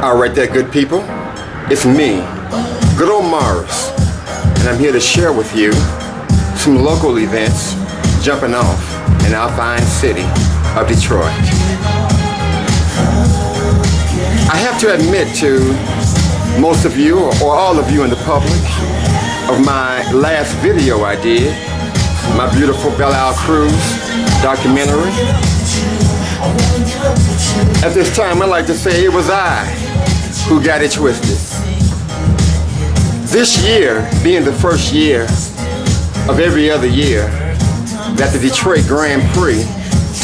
All right there, good people. It's me, good old Morris, and I'm here to share with you some local events jumping off in our fine city of Detroit. I have to admit to most of you, or all of you in the public, of my last video I did, my beautiful Belle Isle Cruise documentary. At this time, I like to say it was I who got it twisted. This year being the first year of every other year that the Detroit Grand Prix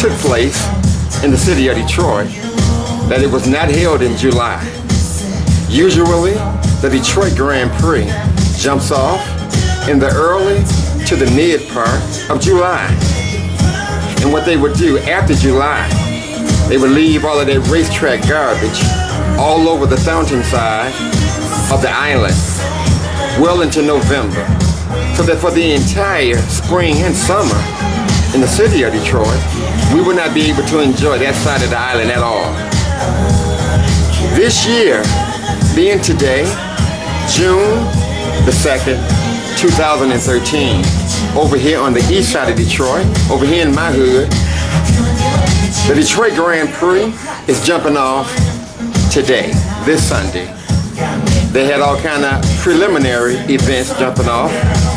took place in the city of Detroit, that it was not held in July. Usually, the Detroit Grand Prix jumps off in the early to the mid part of July. And what they would do after July, they would leave all of that racetrack garbage all over the fountain side of the island well into November, so that for the entire spring and summer in the city of Detroit, we would not be able to enjoy that side of the island at all. This year, being today, June the 2nd, 2013, over here on the east side of Detroit, over here in my hood, the Detroit Grand Prix is jumping off today, this Sunday. They had all kind of preliminary events jumping off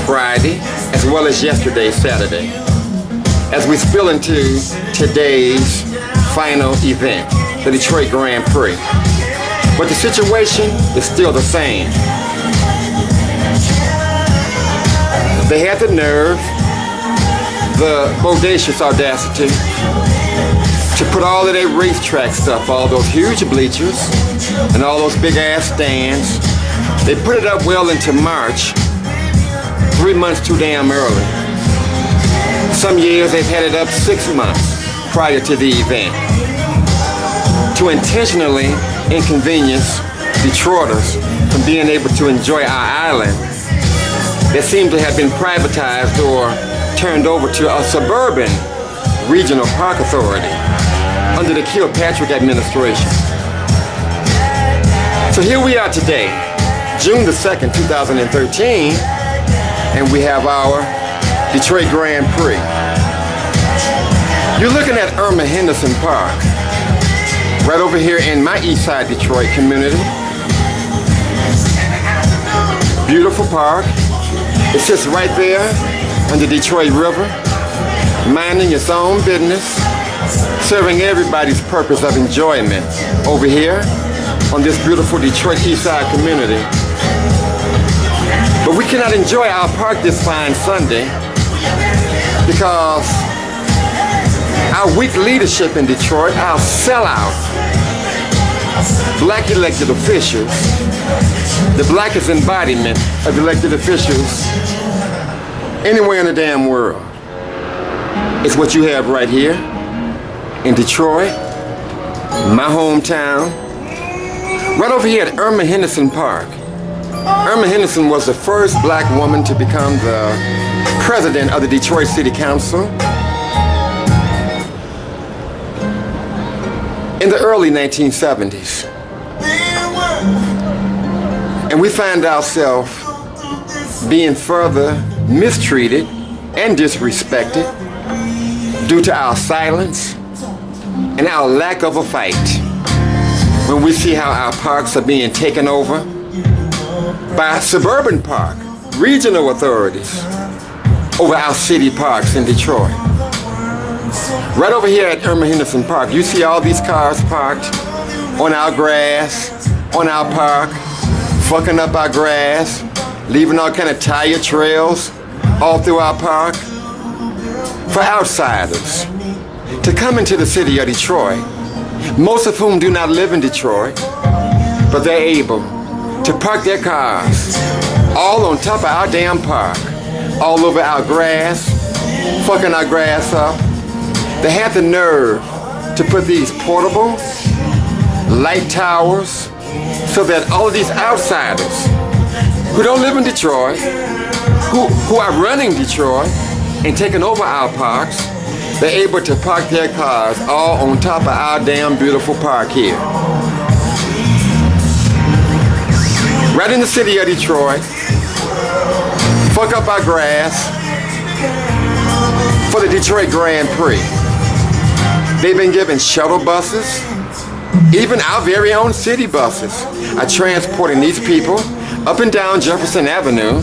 Friday, as well as yesterday, Saturday. As we spill into today's final event, the Detroit Grand Prix. But the situation is still the same. They had the nerve, the bodacious audacity, to put all of that racetrack stuff, all those huge bleachers and all those big ass stands. They put it up well into March, 3 months too damn early. Some years they've had it up 6 months prior to the event, to intentionally inconvenience Detroiters from being able to enjoy our island that seemed to have been privatized or turned over to a suburban regional park authority under the Kilpatrick administration. So here we are today, June the 2nd, 2013, and we have our Detroit Grand Prix. You're looking at Irma Henderson Park, right over here in my East Side Detroit community. Beautiful park. It sits right there on the Detroit River, minding its own business, serving everybody's purpose of enjoyment over here on this beautiful Detroit East Side community. But we cannot enjoy our park this fine Sunday because our weak leadership in Detroit, our sellout black elected officials, the blackest embodiment of elected officials anywhere in the damn world, is what you have right here in Detroit, my hometown, right over here at Irma Henderson Park. Irma Henderson was the first black woman to become the president of the Detroit City Council in the early 1970s. And we find ourselves being further mistreated and disrespected due to our silence and our lack of a fight when we see how our parks are being taken over by suburban park, regional authorities over our city parks in Detroit. Right over here at Irma Henderson Park, you see all these cars parked on our grass, on our park, fucking up our grass, leaving all kind of tire trails all through our park. For outsiders to come into the city of Detroit, most of whom do not live in Detroit, but they're able to park their cars all on top of our damn park, all over our grass, fucking our grass up. They have the nerve to put these portable light towers so that all of these outsiders who don't live in Detroit, who are running Detroit and taking over our parks, they're able to park their cars all on top of our damn beautiful park here. right in the city of Detroit, fuck up our grass for the Detroit Grand Prix. They've been given shuttle buses, even our very own city buses are transporting these people up and down Jefferson Avenue,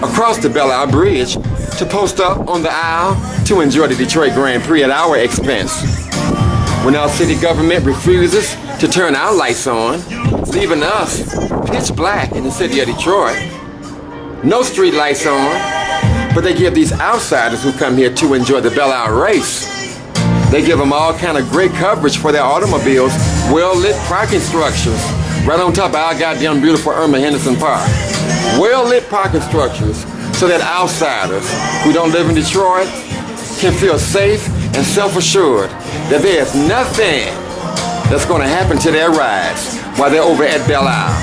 across the Belle Isle Bridge, to post up on the aisle to enjoy the Detroit Grand Prix at our expense. When our city government refuses to turn our lights on, leaving us pitch black in the city of Detroit, no street lights on, but they give these outsiders who come here to enjoy the Belle Isle race, they give them all kind of great coverage for their automobiles, well-lit parking structures, right on top of our goddamn beautiful Irma Henderson Park. Well-lit parking structures so that outsiders who don't live in Detroit can feel safe and self-assured that there's nothing that's going to happen to their rides while they're over at Belle Isle.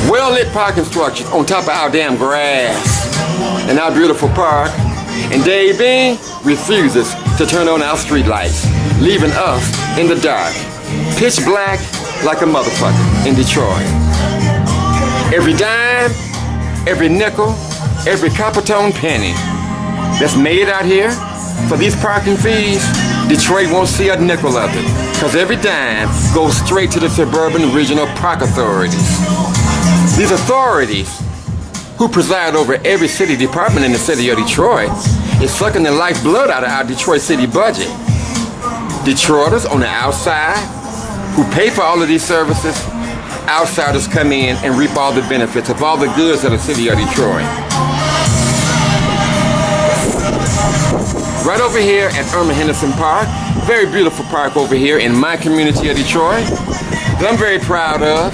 Well-lit parking structures on top of our damn grass and our beautiful park, and Dave Bean refuses to turn on our street lights, leaving us in the dark, pitch black like a motherfucker in Detroit. Every dime, every nickel, every copper-tone penny that's made out here for these parking fees, Detroit won't see a nickel of it, because every dime goes straight to the suburban regional park authorities. These authorities, who preside over every city department in the city of Detroit, is sucking the lifeblood out of our Detroit city budget. Detroiters on the outside, who pay for all of these services, outsiders come in and reap all the benefits of all the goods of the city of Detroit. Right over here at Irma Henderson Park, very beautiful park over here in my community of Detroit, that I'm very proud of.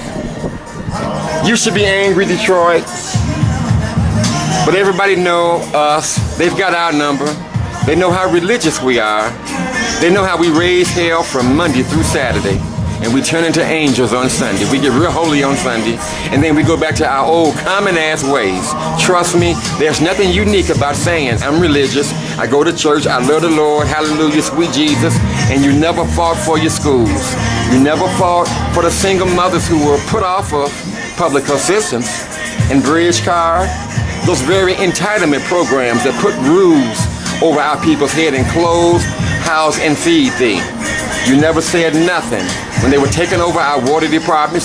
You should be angry, Detroit, but everybody know us. They've got our number. They know how religious we are. They know how we raise hell from Monday through Saturday, and we turn into angels on Sunday. We get real holy on Sunday, and then we go back to our old common-ass ways. Trust me, there's nothing unique about saying I'm religious, I go to church, I love the Lord, hallelujah, sweet Jesus, and you never fought for your schools. You never fought for the single mothers who were put off of public assistance and bridge card, those very entitlement programs that put roofs over our people's head and clothes, house, and feed thee. You never said nothing when they were taking over our water department,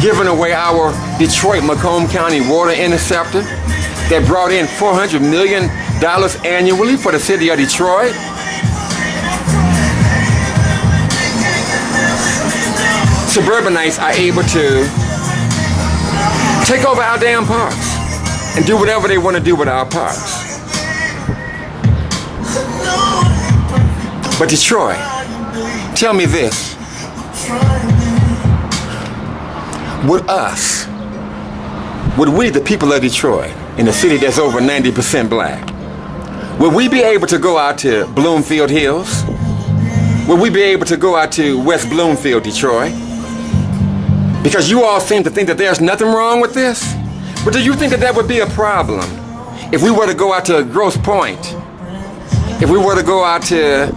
giving away our Detroit-Macomb County water interceptor that brought in $400 million annually for the city of Detroit. Suburbanites are able to take over our damn parks and do whatever they want to do with our parks. But Detroit, tell me this. Would we, the people of Detroit, in a city that's over 90% black, would we be able to go out to Bloomfield Hills? Would we be able to go out to West Bloomfield, Detroit? Because you all seem to think that there's nothing wrong with this. But do you think that that would be a problem if we were to go out to Grosse Pointe? If we were to go out to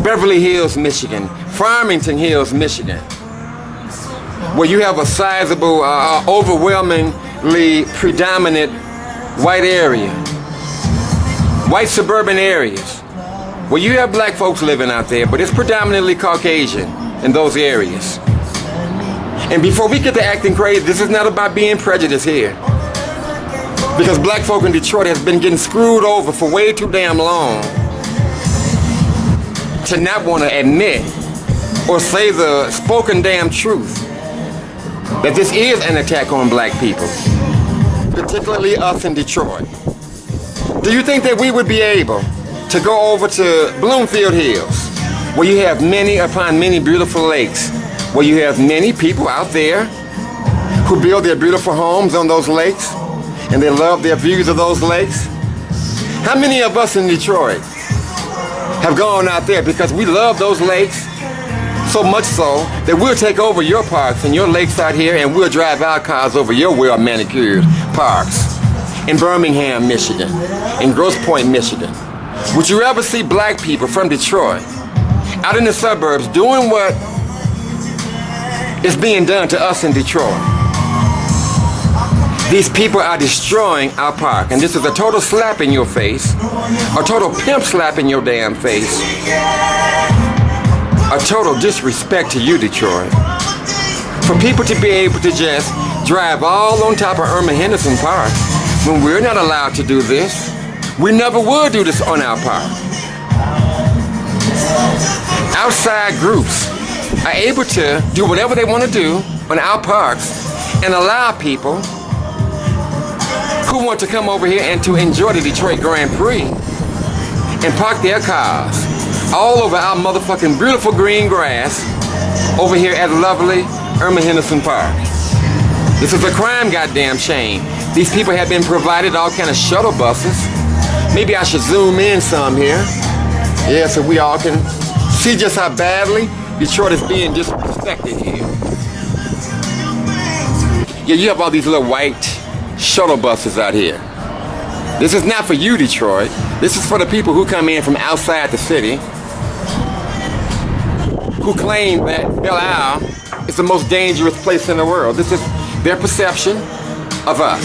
Beverly Hills, Michigan, Farmington Hills, Michigan, where you have a sizable, overwhelmingly predominant white area, white suburban areas, where you have black folks living out there, but it's predominantly Caucasian in those areas. And before we get to acting crazy, this is not about being prejudiced here. Because black folk in Detroit has been getting screwed over for way too damn long to not want to admit or say the spoken damn truth that this is an attack on black people, particularly us in Detroit. Do you think that we would be able to go over to Bloomfield Hills, where you have many upon many beautiful lakes, where you have many people out there who build their beautiful homes on those lakes, and they love their views of those lakes? How many of us in Detroit have gone out there because we love those lakes so much so that we'll take over your parks and your lakes out here, and we'll drive our cars over your well-manicured parks in Birmingham, Michigan, in Grosse Pointe, Michigan? Would you ever see black people from Detroit out in the suburbs doing what is being done to us in Detroit. These people are destroying our park, and this is a total slap in your face, a total pimp slap in your damn face, a total disrespect to you, Detroit. For people to be able to just drive all on top of Irma Henderson Park when we're not allowed to do this. We never would do this on our park. Outside groups are able to do whatever they want to do on our parks and allow people who want to come over here and to enjoy the Detroit Grand Prix and park their cars all over our motherfucking beautiful green grass over here at lovely Irma Henderson Park. This is a crime, goddamn shame. These people have been provided all kind of shuttle buses. Maybe I should zoom in some here. Yeah, so we all can see just how badly Detroit is being disrespected here. Yeah, you have all these little white shuttle buses out here. This is not for you, Detroit. This is for the people who come in from outside the city, who claim that Belle Isle is the most dangerous place in the world. This is their perception of us.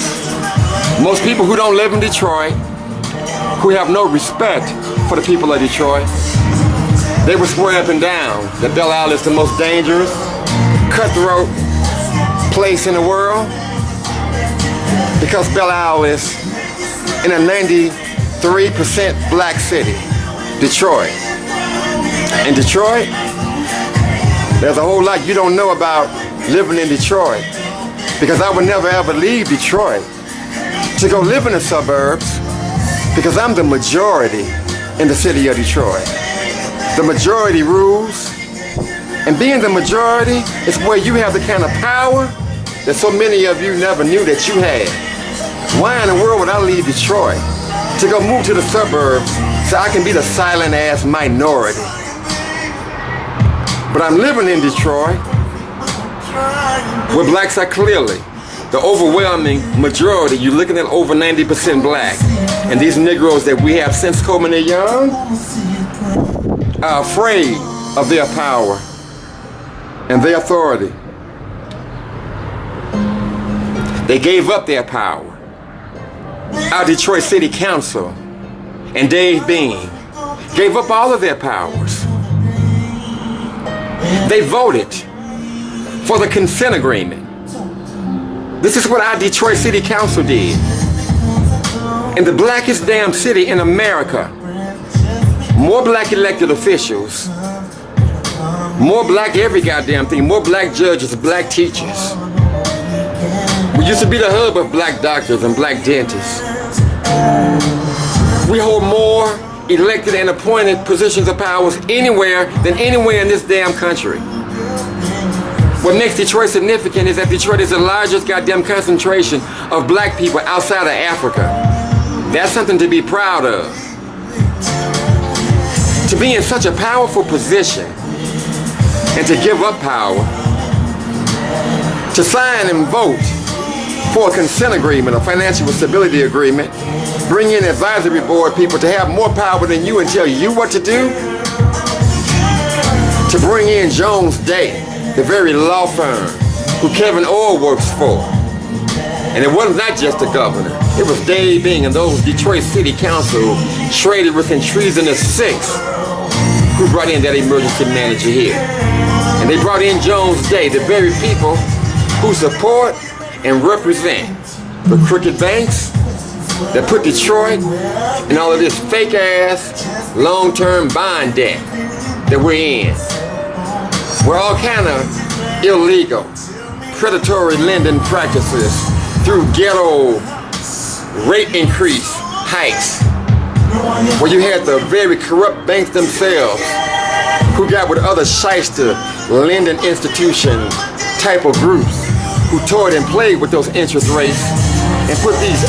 Most people who don't live in Detroit, who have no respect for the people of Detroit, they will swear up and down that Belle Isle is the most dangerous, cutthroat place in the world, because Belle Isle is in a 93% black city, Detroit. In Detroit, there's a whole lot you don't know about living in Detroit, because I would never ever leave Detroit to go live in the suburbs, because I'm the majority in the city of Detroit. The majority rules, and being the majority is where you have the kind of power that so many of you never knew that you had. Why in the world would I leave Detroit to go move to the suburbs so I can be the silent ass minority? But I'm living in Detroit, where blacks are clearly the overwhelming majority. You're looking at over 90% black. And these Negroes that we have since Coleman and Young are afraid of their power and their authority. They gave up their power. Our Detroit City Council and Dave Bean gave up all of their powers. They voted for the consent agreement. This is what our Detroit City Council did. In the blackest damn city in America, more black elected officials, more black every goddamn thing, more black judges, black teachers. We used to be the hub of black doctors and black dentists. We hold more elected and appointed positions of powers anywhere than anywhere in this damn country. What makes Detroit significant is that Detroit is the largest goddamn concentration of black people outside of Africa. That's something to be proud of. To be in such a powerful position and to give up power, to sign and vote for a consent agreement, a financial stability agreement, bring in advisory board people to have more power than you and tell you what to do, to bring in Jones Day, the very law firm who Kevin Orr works for. And it was not just the governor, it was Dave Bean and those Detroit City Council traded within treasonous six who brought in that emergency manager here. And they brought in Jones Day, the very people who support and represent the crooked banks that put Detroit in all of this fake ass long-term bond debt that we're in. We're all kind of illegal, predatory lending practices through ghetto rate increase hikes, where you had the very corrupt banks themselves who got with other shyster lending institution type of groups who toyed and played with those interest rates and put these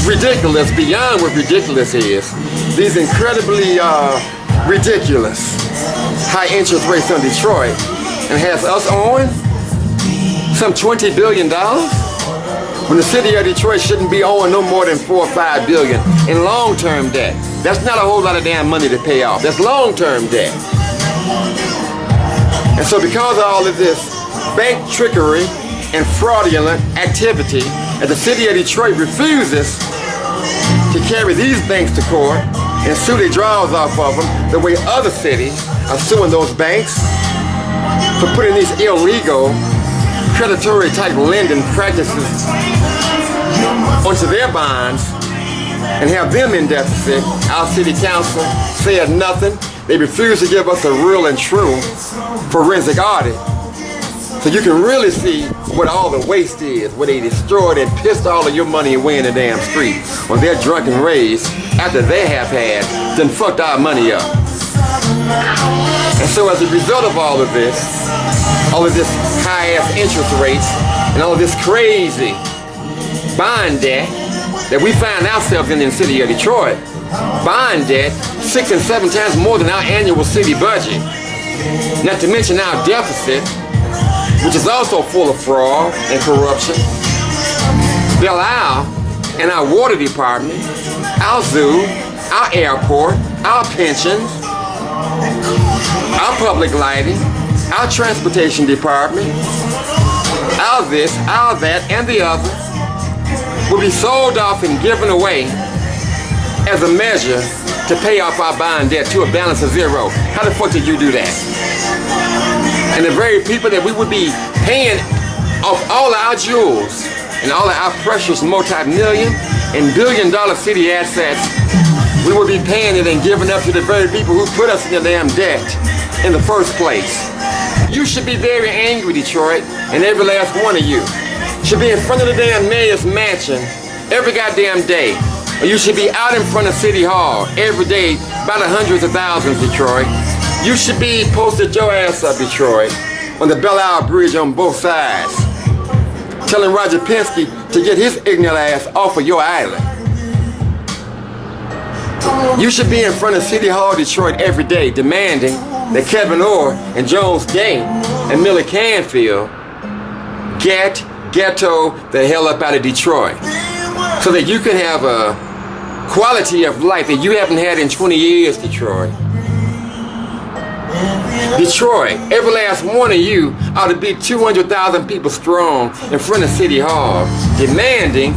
ridiculous, beyond what ridiculous is, these incredibly ridiculous high interest rates on Detroit, and has us owing some $20 billion when the city of Detroit shouldn't be owing no more than $4 or $5 billion in long-term debt. That's not a whole lot of damn money to pay off. That's long-term debt. And so because of all of this bank trickery and fraudulent activity as the city of Detroit refuses to carry these banks to court and sue their draws off of them the way other cities are suing those banks for putting these illegal predatory type lending practices onto their bonds and have them in deficit. Our city council said nothing. They refuse to give us a real and true forensic audit. So you can really see what all the waste is, where they destroyed and pissed all of your money away in the damn street on their drunken raves after they have had, then fucked our money up. And so as a result of all of this high-ass interest rates and all of this crazy bond debt that we find ourselves in the city of Detroit, bond debt 6 and 7 times more than our annual city budget, not to mention our deficit, which is also full of fraud and corruption. Belle Isle and our water department, our zoo, our airport, our pensions, our public lighting, our transportation department, our this, our that, and the other will be sold off and given away as a measure to pay off our bond debt to a balance of zero. How the fuck did you do that? And the very people that we would be paying off all our jewels and all of our precious multi-million and billion-dollar city assets, we would be paying it and giving up to the very people who put us in the damn debt in the first place. You should be very angry, Detroit, and every last one of you should be in front of the damn mayor's mansion every goddamn day. Or you should be out in front of City Hall every day by the hundreds of thousands, Detroit. You should be posted your ass up, Detroit, on the Belle Isle Bridge on both sides, telling Roger Penske to get his ignorant ass off of your island. You should be in front of City Hall, Detroit every day demanding that Kevin Orr and Jones Day and Millie Canfield ghetto the hell up out of Detroit so that you can have a quality of life that you haven't had in 20 years, Detroit. Detroit, every last one of you ought to be 200,000 people strong in front of City Hall demanding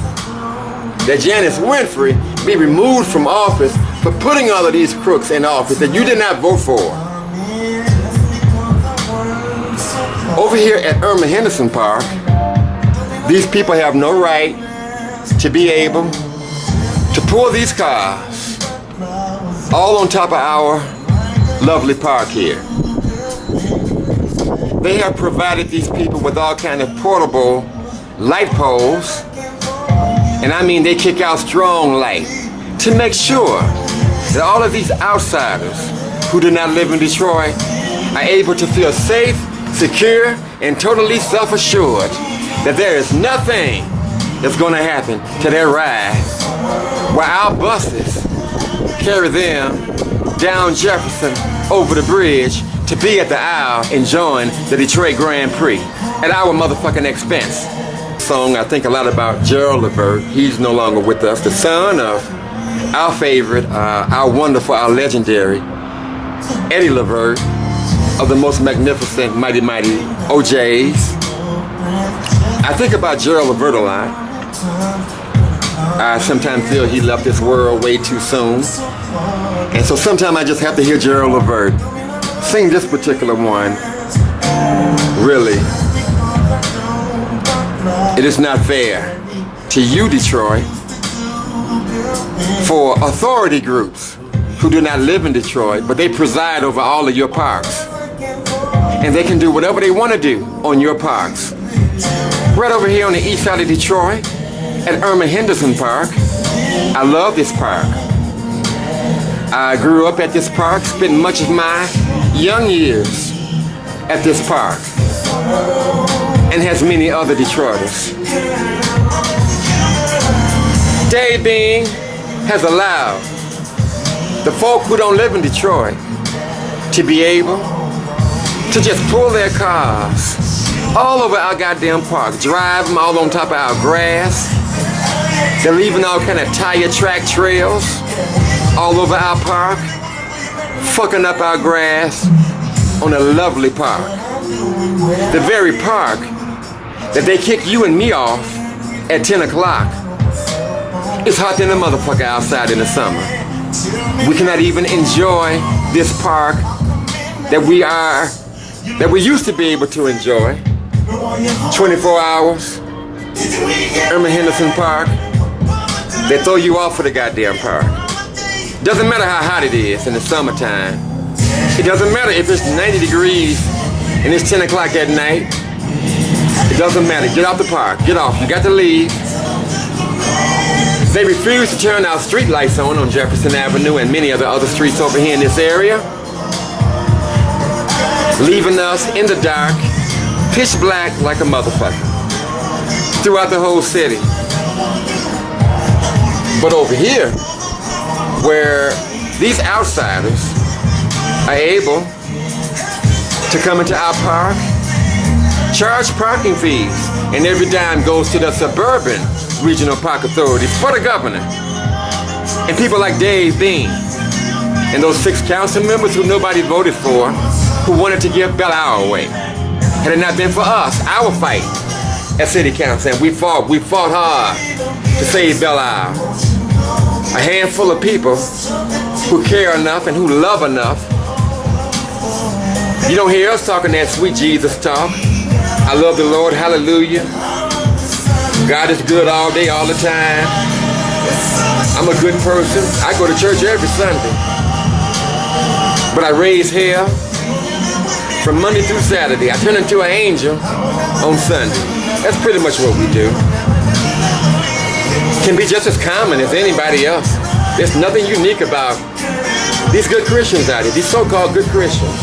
that Janice Winfrey be removed from office for putting all of these crooks in office that you did not vote for. Over here at Irma Henderson Park, these people have no right to be able to pull these cars all on top of our lovely park here. They have provided these people with all kind of portable light poles, and I mean they kick out strong light to make sure that all of these outsiders who do not live in Detroit are able to feel safe, secure, and totally self-assured that there is nothing that's going to happen to their ride while our buses carry them down Jefferson over the bridge to be at the aisle enjoying the Detroit Grand Prix at our motherfucking expense. Song I think a lot about Gerald Levert. He's no longer with us. The son of our favorite, our wonderful, our legendary Eddie Levert of the most magnificent Mighty OJs. I think about Gerald Levert a lot. I sometimes feel he left this world way too soon. And so sometimes I just have to hear Gerald Levert sing this particular one. Really, it is not fair to you, Detroit, for authority groups who do not live in Detroit, but they preside over all of your parks. And they can do whatever they want to do on your parks. Right over here on the east side of Detroit, at Irma Henderson Park. I love this park. I grew up at this park, spent much of my young years at this park, and has many other Detroiters. Day being has allowed the folk who don't live in Detroit to be able to just pull their cars all over our goddamn park, drive them all on top of our grass. They're leaving all kind of tire track trails all over our park, fucking up our grass on a lovely park. The very park that they kick you and me off at 10 o'clock. It's hot than a motherfucker outside in the summer. We cannot even enjoy this park that we used to be able to enjoy. 24 hours, Irma Henderson Park. They throw you off for the goddamn park. Doesn't matter how hot it is in the summertime. It doesn't matter if it's 90 degrees and it's 10 o'clock at night. It doesn't matter. Get off the park. Get off. You got to leave. They refuse to turn our street lights on Jefferson Avenue and many of the other streets over here in this area, leaving us in the dark, pitch black like a motherfucker, throughout the whole city. But over here, where these outsiders are able to come into our park, charge parking fees, and every dime goes to the suburban regional park authorities for the governor. And people like Dave Bean and those 6 council members who nobody voted for, who wanted to give Belle Isle away. Had it not been for us, our fight at city council, and we fought hard to save Belle Isle. A handful of people who care enough and who love enough. You don't hear us talking that sweet Jesus talk. I love the Lord, hallelujah. God is good all day, all the time. I'm a good person. I go to church every Sunday. But I raise hell from Monday through Saturday. I turn into an angel on Sunday. That's pretty much what we do. Can be just as common as anybody else. There's nothing unique about these good Christians out here, these so-called good Christians.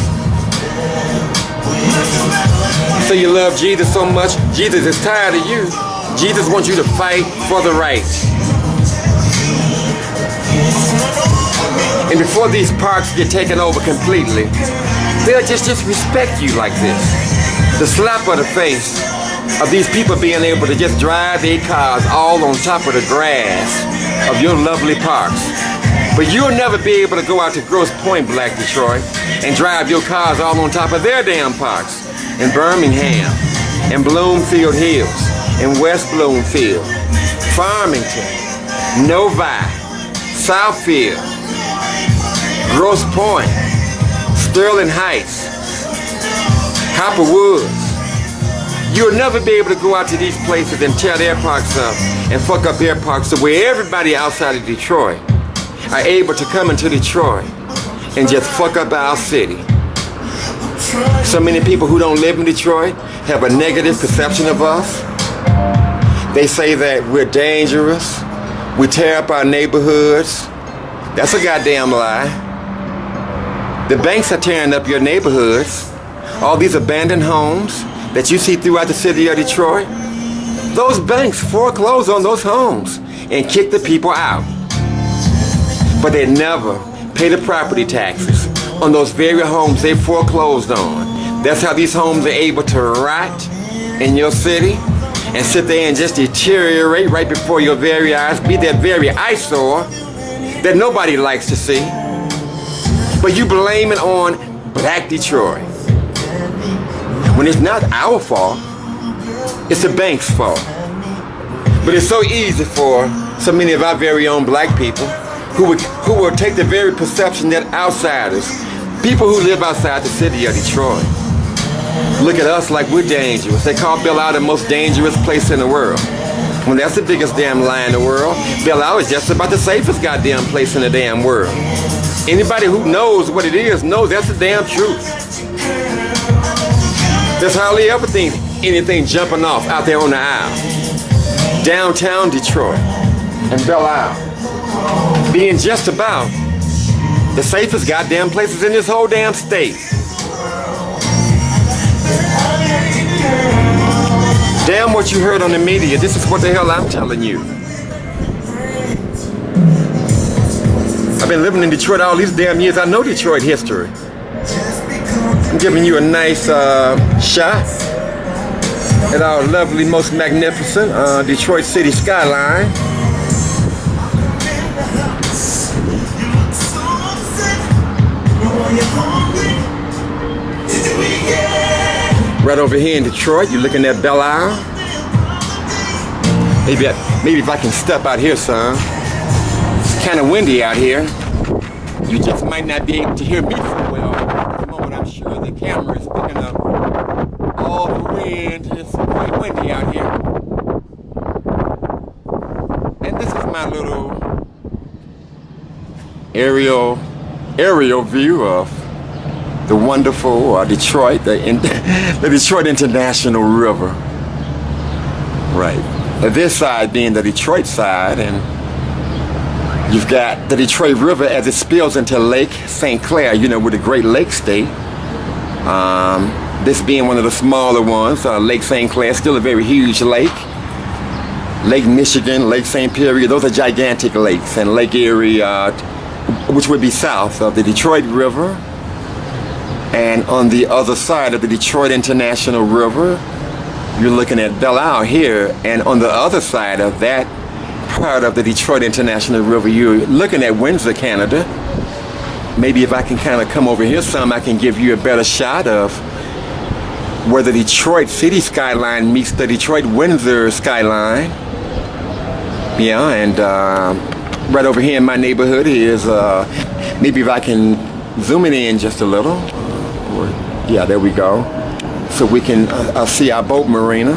So you love Jesus so much, Jesus is tired of you. Jesus wants you to fight for the right. And before these parks get taken over completely, they'll just disrespect you like this. The slap of the face of these people being able to just drive their cars all on top of the grass of your lovely parks. But you'll never be able to go out to Grosse Pointe, Black Detroit, and drive your cars all on top of their damn parks in Birmingham, in Bloomfield Hills, in West Bloomfield, Farmington, Novi, Southfield, Grosse Pointe, Sterling Heights, Copper Woods. You'll never be able to go out to these places and tear their parks up and fuck up their parks to where everybody outside of Detroit are able to come into Detroit and just fuck up our city. So many people who don't live in Detroit have a negative perception of us. They say that we're dangerous, we tear up our neighborhoods. That's a goddamn lie. The banks are tearing up your neighborhoods. All these abandoned homes that you see throughout the city of Detroit, those banks foreclose on those homes and kick the people out. But they never pay the property taxes on those very homes they foreclosed on. That's how these homes are able to rot in your city and sit there and just deteriorate right before your very eyes, be that very eyesore that nobody likes to see. But you blame it on Black Detroit, when it's not our fault, it's the bank's fault. But it's so easy for so many of our very own black people who will take the very perception that outsiders, people who live outside the city of Detroit, look at us like we're dangerous. They call Belle Isle the most dangerous place in the world. When that's the biggest damn lie in the world. Belle Isle is just about the safest goddamn place in the damn world. Anybody who knows what it is knows that's the damn truth. There's hardly ever anything jumping off out there on the aisle. Downtown Detroit and Belle Isle being just about the safest goddamn places in this whole damn state. Damn what you heard on the media. This is what the hell I'm telling you. I've been living in Detroit all these damn years. I know Detroit history. I'm giving you a nice shot at our lovely, most magnificent Detroit city skyline. Right over here in Detroit, you're looking at Belle Isle. Maybe if I can step out here, son. It's kind of windy out here. You just might not be able to hear me so well. At the moment, I'm sure the camera is picking up all the wind. It's quite windy out here. And this is my little aerial view of the wonderful Detroit, the Detroit International River. Right. This side being the Detroit side, and you've got the Detroit River as it spills into Lake St. Clair, you know, with the Great Lakes State. This being one of the smaller ones, Lake St. Clair, still a very huge lake. Lake Michigan, Lake St. Pierre, those are gigantic lakes, and Lake Erie, which would be south of the Detroit River. And on the other side of the Detroit International River, you're looking at Belle Isle here, and on the other side of that part of the Detroit International River, you're looking at Windsor, Canada. Maybe if I can kind of come over here some, I can give you a better shot of where the Detroit city skyline meets the Detroit Windsor skyline. Yeah, and right over here in my neighborhood is, maybe if I can zoom it in just a little. Yeah, there we go. So we can see our boat marina.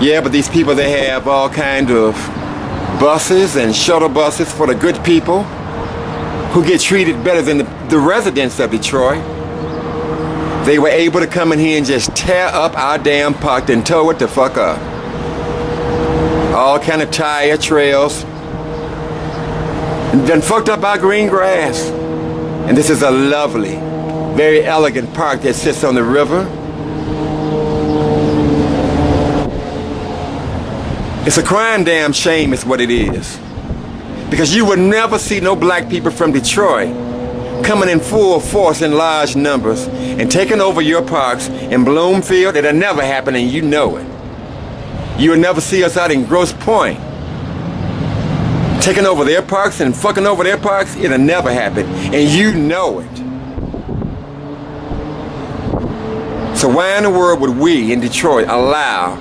Yeah, but these people, they have all kind of buses and shuttle buses for the good people who get treated better than the residents of Detroit. They were able to come in here and just tear up our damn park and tow it the fuck up. All kind of tire trails. And then fucked up our green grass. And this is a lovely, very elegant park that sits on the river. It's a crying damn shame is what it is. Because you would never see no black people from Detroit coming in full force in large numbers and taking over your parks in Bloomfield. It'll never happen, and you know it. You will never see us out in Grosse Pointe taking over their parks and fucking over their parks. It'll never happen, and you know it. So why in the world would we in Detroit allow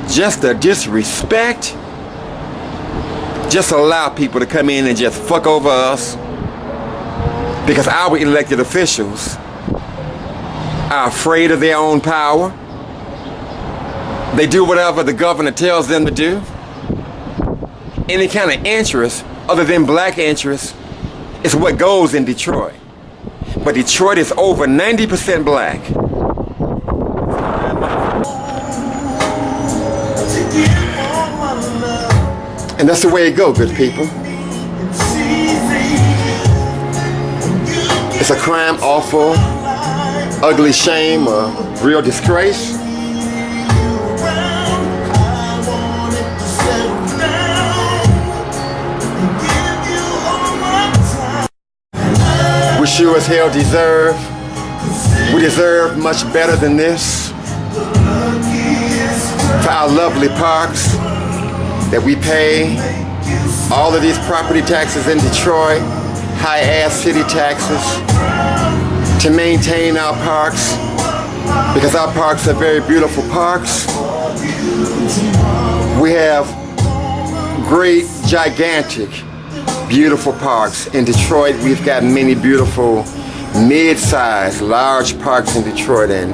just the disrespect? Just allow people to come in and just fuck over us because our elected officials are afraid of their own power. They do whatever the governor tells them to do. Any kind of interest other than black interest is what goes in Detroit. But Detroit is over 90% black. And that's the way it goes, good people. It's a crime, awful, ugly shame, a real disgrace. We sure as hell we deserve much better than this. For our lovely parks that we pay, all of these property taxes in Detroit, high-ass city taxes, to maintain our parks, because our parks are very beautiful parks. We have great, gigantic, beautiful parks. In Detroit, we've got many beautiful mid-sized, large parks in Detroit, and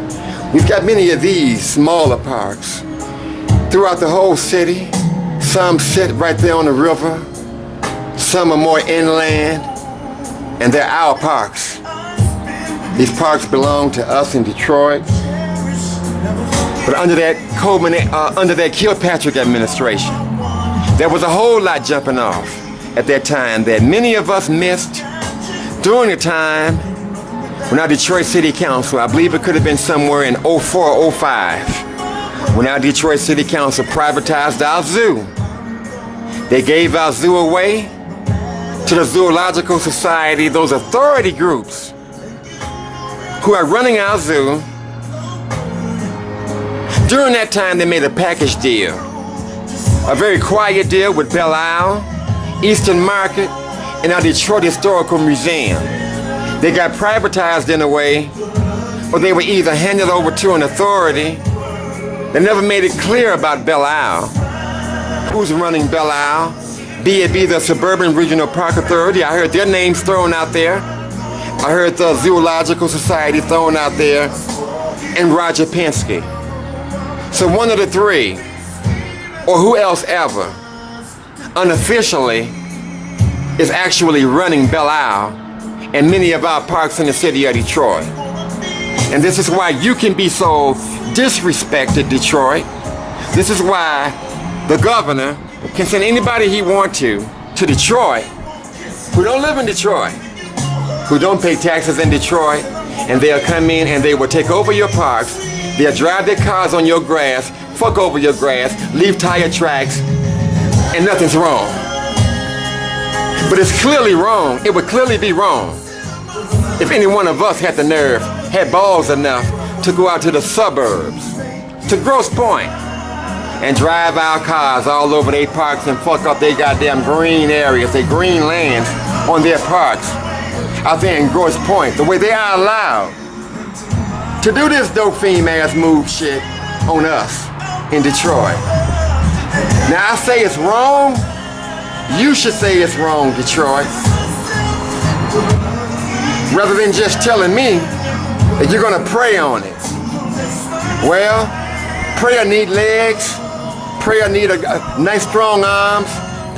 we've got many of these smaller parks throughout the whole city. Some sit right there on the river, some are more inland, and they're our parks. These parks belong to us in Detroit. But under that Kilpatrick administration, there was a whole lot jumping off at that time that many of us missed during the time when our Detroit City Council, I believe it could have been somewhere in 04, 05, when our Detroit City Council privatized our zoo. They gave our zoo away to the Zoological Society, those authority groups who are running our zoo. During that time, they made a package deal, a very quiet deal with Belle Isle, Eastern Market, and our Detroit Historical Museum. They got privatized in a way or they were either handed over to an authority that never made it clear about Belle Isle. Who's running Belle Isle? Be it the Suburban Regional Park Authority. I heard their names thrown out there. I heard the Zoological Society thrown out there, and Roger Penske. So one of the three, or who else ever, unofficially is actually running Belle Isle and many of our parks in the city of Detroit. And this is why you can be so disrespected, Detroit. This is why the governor can send anybody he wants to Detroit who don't live in Detroit, who don't pay taxes in Detroit, and they'll come in and they will take over your parks. They'll drive their cars on your grass, fuck over your grass, leave tire tracks, and nothing's wrong. But it's clearly wrong. It would clearly be wrong if any one of us had the nerve, had balls enough to go out to the suburbs, to Grosse Pointe, and drive our cars all over their parks and fuck up their goddamn green areas, their green lands on their parks out there in Grosse Pointe, the way they are allowed to do this dope ass move shit on us in Detroit. Now I say it's wrong. You should say it's wrong, Detroit. Rather than just telling me that you're gonna pray on it. Well, prayer need legs, prayer need a nice strong arms,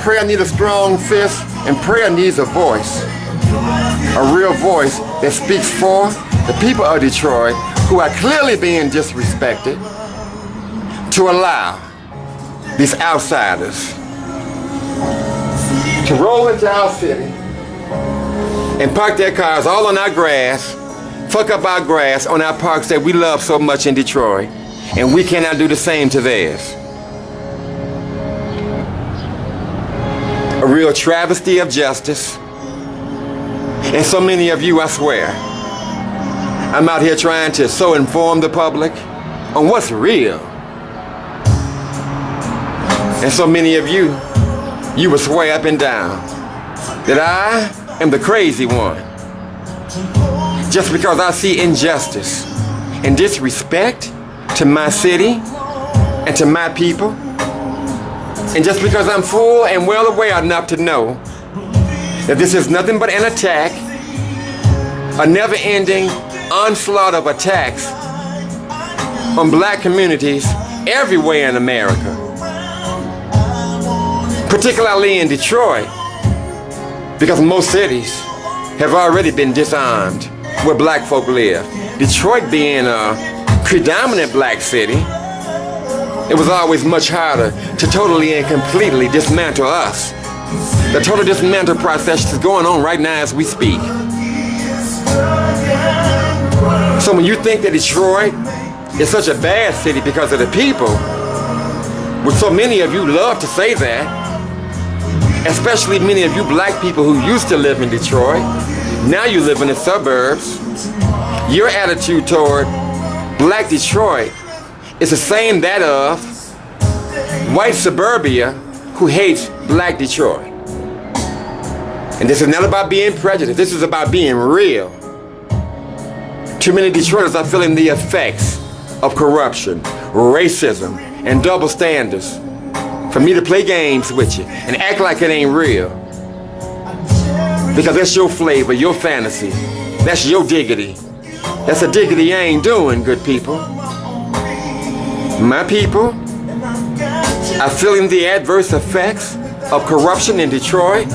prayer need a strong fist, and prayer needs a voice. A real voice that speaks for the people of Detroit who are clearly being disrespected, to allow these outsiders to roll into our city and park their cars all on our grass, fuck up our grass on our parks that we love so much in Detroit, and we cannot do the same to theirs. A real travesty of justice. And so many of you, I swear, I'm out here trying to so inform the public on what's real. And so many of you, you will swear up and down that I am the crazy one. Just because I see injustice and disrespect to my city and to my people. And just because I'm full and well aware enough to know that this is nothing but an attack, a never-ending onslaught of attacks on black communities everywhere in America, particularly in Detroit, because most cities have already been disarmed where black folk live. Detroit being a predominant black city, it was always much harder to totally and completely dismantle us. The total dismantle process is going on right now as we speak. So when you think that Detroit is such a bad city because of the people, which so many of you love to say that, especially many of you black people who used to live in Detroit, now you live in the suburbs, your attitude toward black Detroit is the same that of white suburbia who hates black Detroit. And this is not about being prejudiced, this is about being real. Too many Detroiters are feeling the effects of corruption, racism, and double standards. For me to play games with you and act like it ain't real. Because that's your flavor, your fantasy. That's your diggity. That's a diggity I ain't doing, good people. My people are feeling the adverse effects of corruption in Detroit.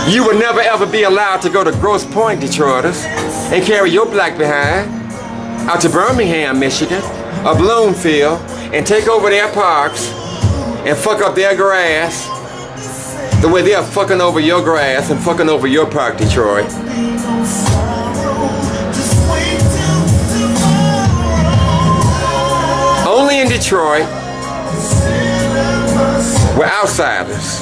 You will never ever be allowed to go to Grosse Pointe, Detroiters, and carry your black behind out to Birmingham, Michigan, or Bloomfield, and take over their parks and fuck up their grass the way they're fucking over your grass and fucking over your park, Detroit. Only in Detroit, where outsiders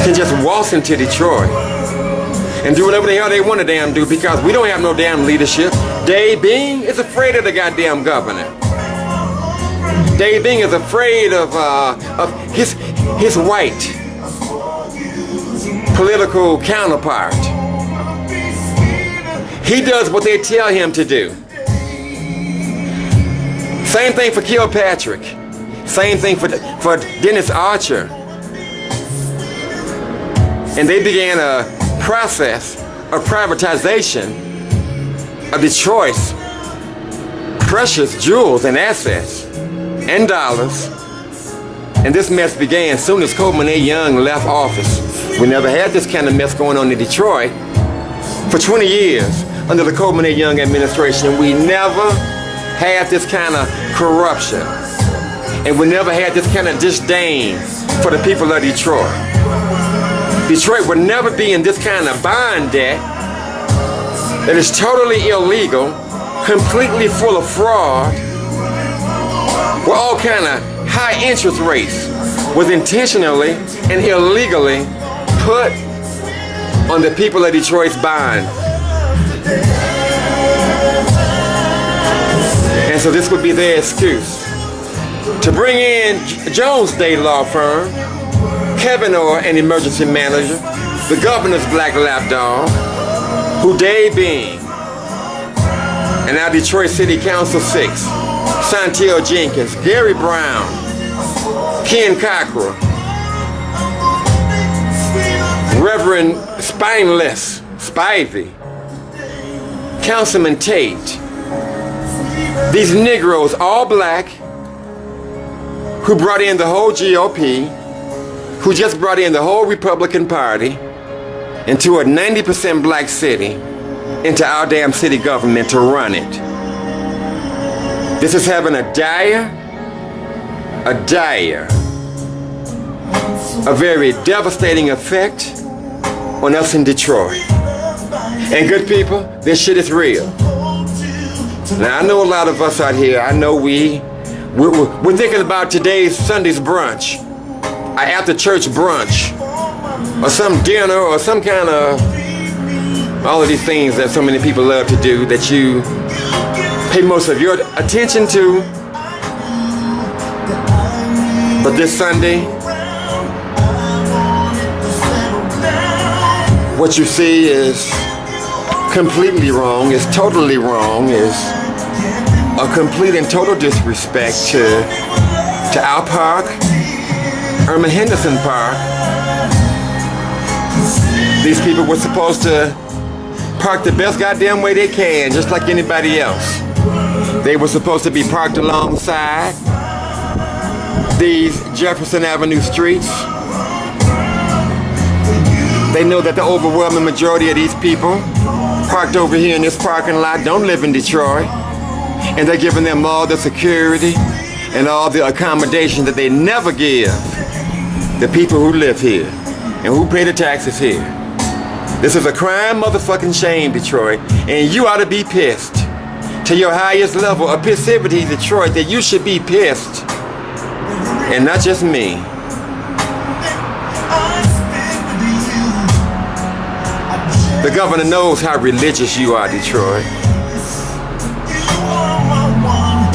can just waltz into Detroit and do whatever the hell they want to damn do, because we don't have no damn leadership. Dave Bing is afraid of the goddamn governor. Dave Bing is afraid of his white political counterpart. He does what they tell him to do. Same thing for Kilpatrick. Same thing for Dennis Archer. And they began a process of privatization of Detroit's precious jewels and assets and dollars. And this mess began as soon as Coleman A. Young left office. We never had this kind of mess going on in Detroit. For 20 years under the Coleman A. Young administration, we never had this kind of corruption. And we never had this kind of disdain for the people of Detroit. Detroit would never be in this kind of bond debt that is totally illegal, completely full of fraud, with all kind of high interest rates, was intentionally and illegally put on the people of Detroit's bond. And so this would be their excuse to bring in Jones Day Law Firm, Kevin Orr, an emergency manager, the governor's black lapdog, Houday Bean, and our Detroit City Council 6, Santiago Jenkins, Gary Brown, Ken Cockrell, Reverend Spineless, Spivey, Councilman Tate. These Negroes, all black, who brought in the whole GOP, who just brought in the whole Republican Party into a 90% black city, into our damn city government to run it. This is having a very devastating effect on us in Detroit. And good people, this shit is real. Now I know a lot of us out here, I know we're thinking about today's Sunday's brunch, an after church brunch, or some dinner, or some kind of, all of these things that so many people love to do that you pay most of your attention to. But this Sunday, what you see is completely wrong, is totally wrong, is a complete and total disrespect to our park, Irma Henderson Park. These people were supposed to park the best goddamn way they can, just like anybody else. They were supposed to be parked alongside these Jefferson Avenue streets. They know that the overwhelming majority of these people parked over here in this parking lot don't live in Detroit. And they're giving them all the security and all the accommodation that they never give the people who live here and who pay the taxes here. This is a crime motherfucking shame, Detroit, and you ought to be pissed to your highest level of pissivity, Detroit, that you should be pissed, and not just me. The governor knows how religious you are, Detroit.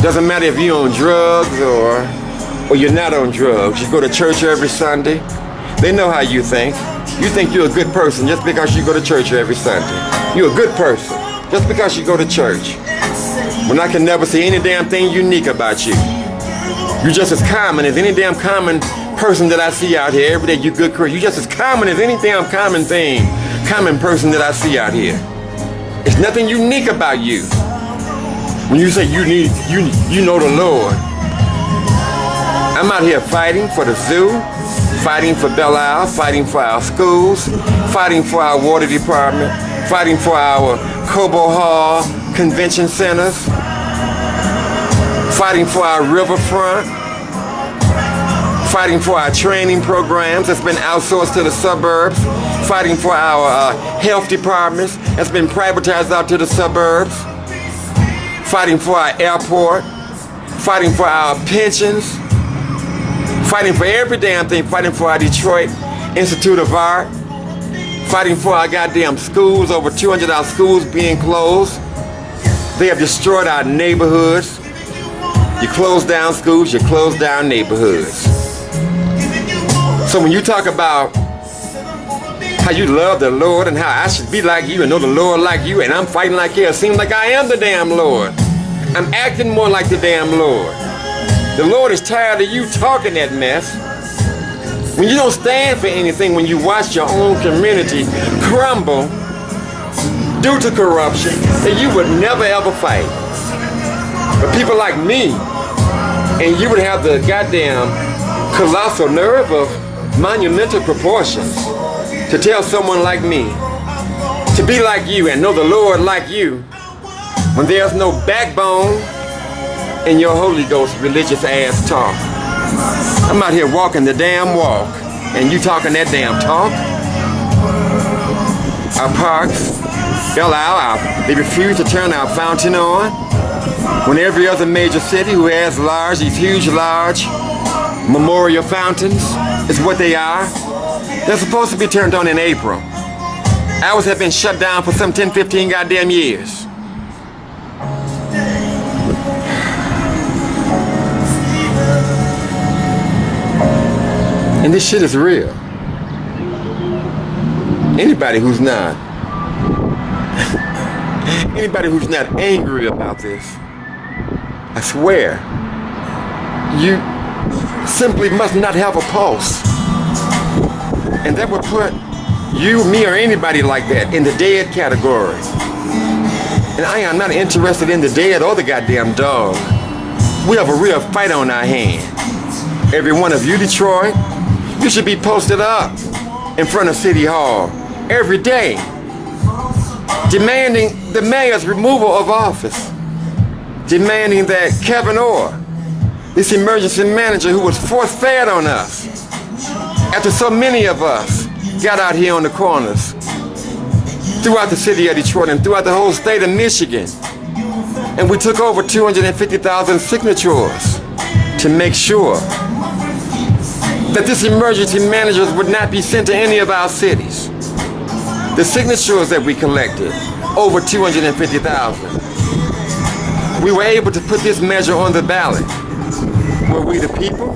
Doesn't matter if you're on drugs or you're not on drugs. You go to church every Sunday. They know how you think. You think you're a good person just because you go to church every Sunday. You're a good person just because you go to church. When I can never see any damn thing unique about you. You're just as common as any damn common person that I see out here every day. You good Christian. You're just as common as any damn common person that I see out here. It's nothing unique about you. When you say you know the Lord. I'm out here fighting for the zoo, fighting for Belle Isle, fighting for our schools, fighting for our water department, fighting for our Cobo Hall convention centers, fighting for our riverfront, fighting for our training programs that's been outsourced to the suburbs, fighting for our health departments that's been privatized out to the suburbs, fighting for our airport, fighting for our pensions, fighting for every damn thing, fighting for our Detroit Institute of Art, fighting for our goddamn schools, over 200 of our schools being closed. They have destroyed our neighborhoods. You close down schools, you close down neighborhoods. So when you talk about how you love the Lord and how I should be like you and know the Lord like you, and I'm fighting like hell. It seems like I am the damn Lord. I'm acting more like the damn Lord. The Lord is tired of you talking that mess. When you don't stand for anything, when you watch your own community crumble due to corruption, then you would never ever fight. But people like me, and you would have the goddamn colossal nerve of monumental proportions to tell someone like me to be like you and know the Lord like you when there's no backbone in your Holy Ghost religious ass talk. I'm out here walking the damn walk and you talking that damn talk. Our parks fell out. They refuse to turn our fountain on when every other major city who has these huge large memorial fountains is what they are. They're supposed to be turned on in April. Ours have been shut down for some 10, 15 goddamn years. And this shit is real. Anybody who's not angry about this, I swear, you simply must not have a pulse. And that would put you, me, or anybody like that in the dead category. And I am not interested in the dead or the goddamn dog. We have a real fight on our hands. Every one of you, Detroit, you should be posted up in front of City Hall every day, demanding the mayor's removal of office, demanding that Kevin Orr, this emergency manager who was force-fed on us, after so many of us got out here on the corners throughout the city of Detroit and throughout the whole state of Michigan, and we took over 250,000 signatures to make sure that this emergency managers would not be sent to any of our cities. The signatures that we collected, over 250,000. We were able to put this measure on the ballot. Were we the people?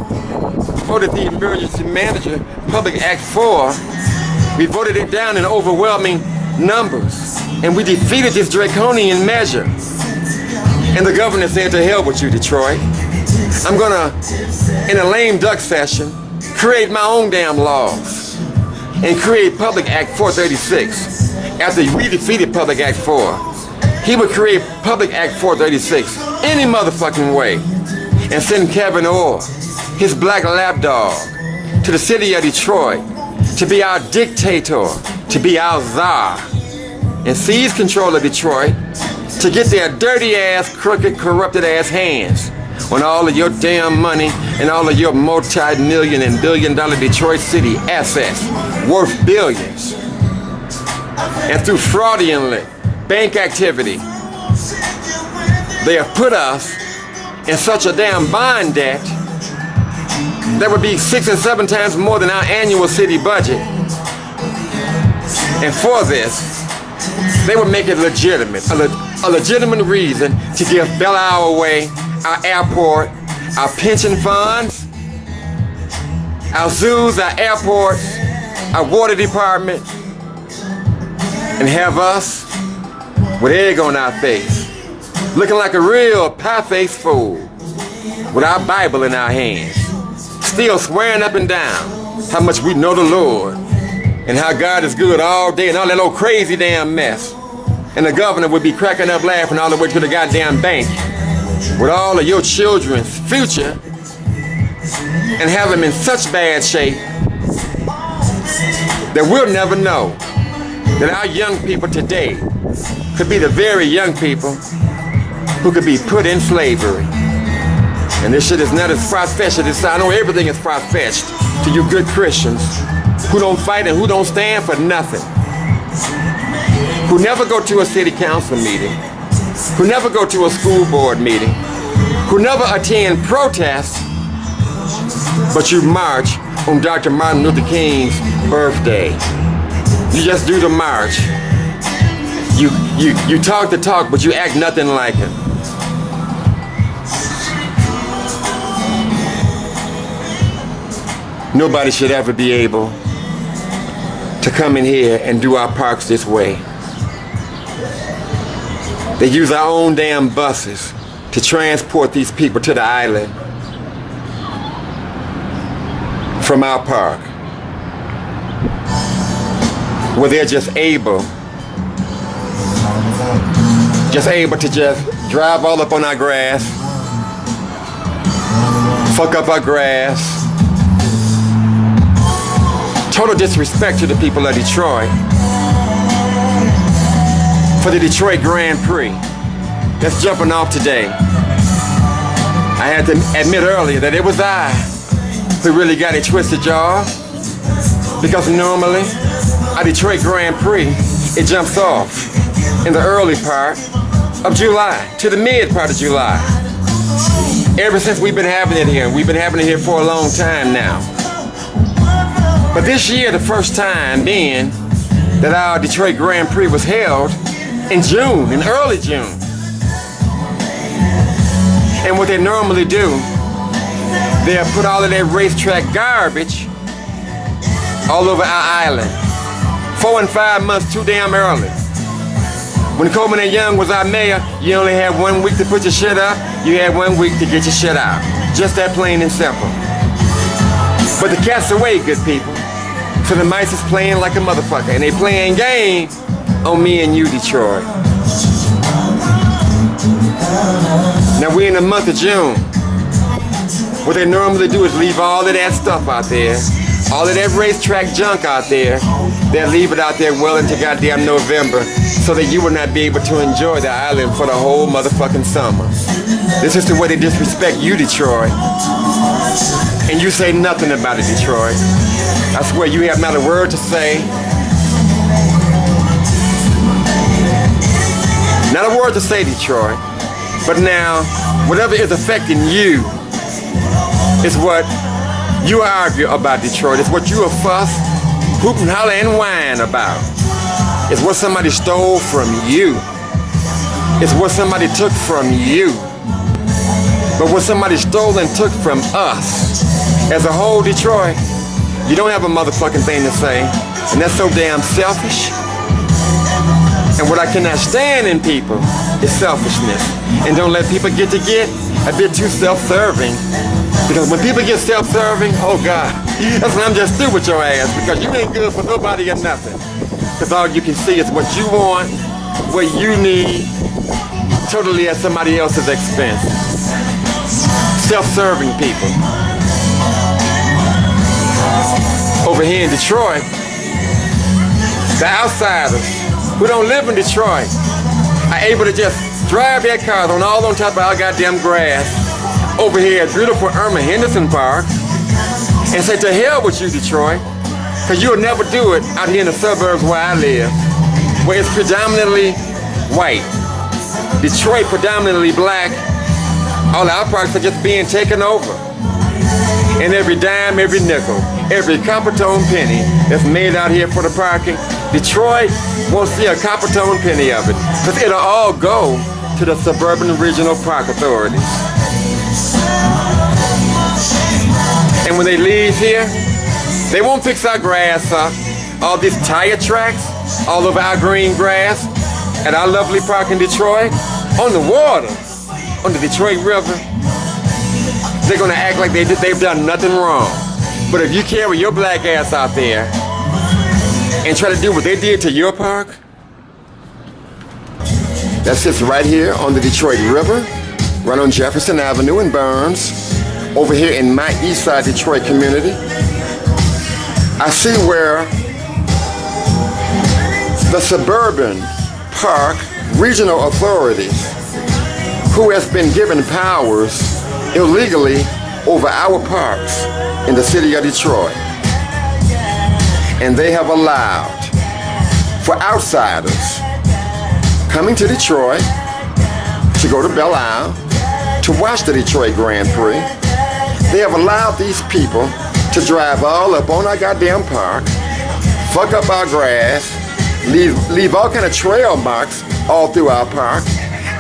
Voted the emergency manager, Public Act 4. We voted it down in overwhelming numbers. And we defeated this draconian measure. And the governor said, to hell with you, Detroit. I'm gonna, in a lame duck session, create my own damn laws and create Public Act 436. After we defeated Public Act 4, he would create Public Act 436 any motherfucking way and send Kevin Orr, his black lapdog, to the city of Detroit to be our dictator, to be our czar, and seize control of Detroit to get their dirty ass, crooked, corrupted ass hands on all of your damn money and all of your multi-million and billion-dollar Detroit City assets worth billions. And through fraudulent bank activity, they have put us in such a damn bond debt that would be 6 and 7 times more than our annual city budget. And for this, they would make it legitimate, a legitimate reason to give Belle Isle away, our airport, our pension funds, our zoos, our airports, our water department, and have us with egg on our face, looking like a real pie-faced fool, with our Bible in our hands, still swearing up and down how much we know the Lord and how God is good all day and all that old crazy damn mess. And the governor would be cracking up laughing all the way to the goddamn bank with all of your children's future and have them in such bad shape that we'll never know that our young people today could be the very young people who could be put in slavery. And this shit is not as far-fetched as this. I know everything is far-fetched to you good Christians who don't fight and who don't stand for nothing, who never go to a city council meeting, who never go to a school board meeting, who never attend protests, but you march on Dr. Martin Luther King's birthday. You just do the march. You talk the talk, but you act nothing like him. Nobody should ever be able to come in here and do our parks this way. They use our own damn buses to transport these people to the island from our park, where they're just able to just drive all up on our grass, fuck up our grass. Total disrespect to the people of Detroit for the Detroit Grand Prix that's jumping off today. I had to admit earlier that it was I who really got it twisted, y'all, because normally our Detroit Grand Prix, it jumps off in the early part of July to the mid part of July. Ever since we've been having it here, we've been having it here for a long time now. But this year, the first time being that our Detroit Grand Prix was held in June, in early June. And what they normally do, they'll put all of that racetrack garbage all over our island. 4 and 5 months too damn early. When Coleman and Young was our mayor, you only had 1 week to put your shit up, you had 1 week to get your shit out. Just that plain and simple. But the cat's away, good people. So the mice is playing like a motherfucker, and they playing game on me and you, Detroit. Now we're in the month of June. What they normally do is leave all of that stuff out there, all of that racetrack junk out there. They'll leave it out there well into goddamn November so that you will not be able to enjoy the island for the whole motherfucking summer. This is the way they disrespect you, Detroit. And you say nothing about it, Detroit. I swear you have not a word to say. Not a word to say, Detroit. But now, whatever is affecting you is what you argue about, Detroit. It's what you are fuss, hoop and holler and whine about. It's what somebody stole from you. It's what somebody took from you. But what somebody stole and took from us, as a whole, Detroit, you don't have a motherfucking thing to say. And that's so damn selfish. And what I cannot stand in people is selfishness. And don't let people get a bit too self-serving. Because when people get self-serving, oh God, that's when I'm just through with your ass, because you ain't good for nobody or nothing. Because all you can see is what you want, what you need, totally at somebody else's expense. Self-serving people. Over here in Detroit, the outsiders who don't live in Detroit are able to just drive their cars on top of our goddamn grass over here at beautiful Irma Henderson Park and say, to hell with you, Detroit, because you'll never do it out here in the suburbs where I live, where it's predominantly white. Detroit predominantly black. All our parks are just being taken over. And every dime, every nickel, every copper-tone penny that's made out here for the parking, Detroit won't see a copper-tone penny of it, because it'll all go to the suburban regional park authorities. And when they leave here, they won't fix our grass up. All these tire tracks all over our green grass at our lovely park in Detroit, on the water, on the Detroit River. They're gonna act like they've done nothing wrong. But if you carry your black ass out there and try to do what they did to your park, that sits right here on the Detroit River, right on Jefferson Avenue in Burns, over here in my East Side Detroit community. I see where the suburban park regional authorities, who has been given powers illegally over our parks in the city of Detroit. And they have allowed for outsiders coming to Detroit to go to Belle Isle to watch the Detroit Grand Prix. They have allowed these people to drive all up on our goddamn park, fuck up our grass, leave all kind of trail marks all through our park,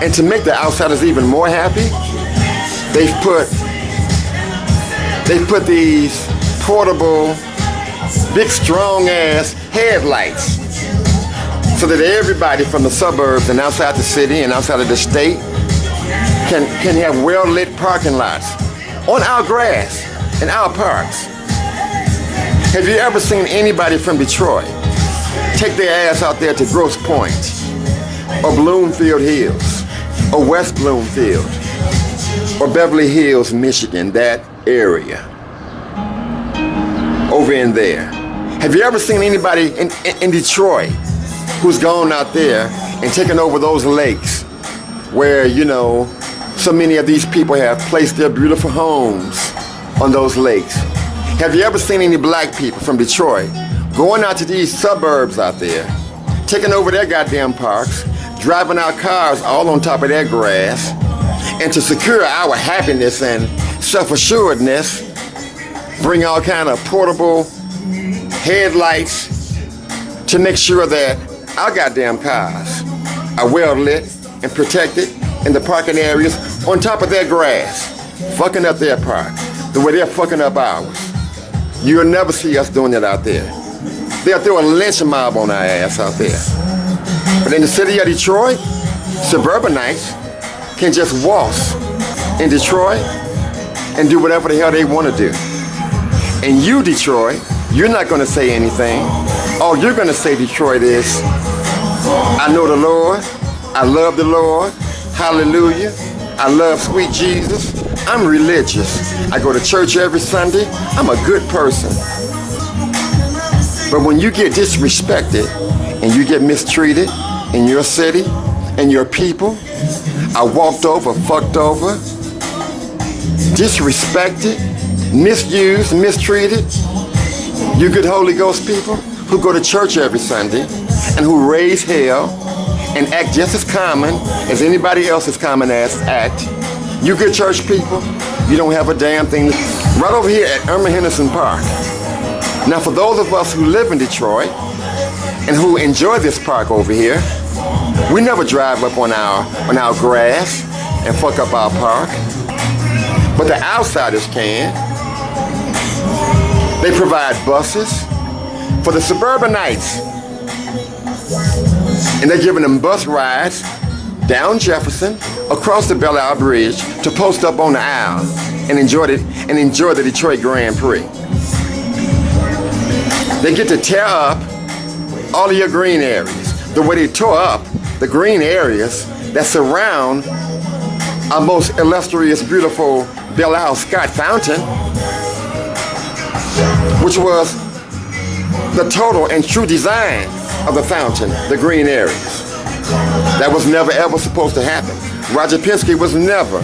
and to make the outsiders even more happy, they've put these portable big strong ass headlights so that everybody from the suburbs and outside the city and outside of the state can have well-lit parking lots on our grass in our parks. Have you ever seen anybody from Detroit take their ass out there to Grosse Pointe or Bloomfield Hills or West Bloomfield or Beverly Hills, Michigan, that area over in there? Have you ever seen anybody in Detroit who's gone out there and taken over those lakes where, you know, so many of these people have placed their beautiful homes on those lakes? Have you ever seen any black people from Detroit going out to these suburbs out there, taking over their goddamn parks, driving our cars all on top of their grass, and to secure our happiness and self-assuredness, bring all kind of portable headlights to make sure that our goddamn cars are well lit and protected in the parking areas on top of their grass, fucking up their park the way they're fucking up ours. You'll never see us doing it out there. They'll throw a lynch mob on our ass out there. But in the city of Detroit, suburbanites can just waltz in Detroit and do whatever the hell they want to do. And you, Detroit, you're not going to say anything. All you're going to say, Detroit, is, I know the Lord, I love the Lord, hallelujah, I love sweet Jesus, I'm religious, I go to church every Sunday, I'm a good person. But when you get disrespected and you get mistreated in your city and your people, are walked over, fucked over, disrespected, misused, mistreated, you good Holy Ghost people who go to church every Sunday and who raise hell and act just as common as anybody else's common ass act, you good church people, you don't have a damn thing. Right over here at Irma Henderson Park. Now for those of us who live in Detroit and who enjoy this park over here, we never drive up on our grass and fuck up our park. But the outsiders can. They provide buses for the suburbanites. And they're giving them bus rides down Jefferson, across the Belle Isle Bridge to post up on the aisle and enjoy the Detroit Grand Prix. They get to tear up all of your green areas. The way they tore up the green areas that surround our most illustrious, beautiful Belle Isle Scott Fountain, which was the total and true design of the fountain, the green areas. That was never ever supposed to happen. Roger Penske was never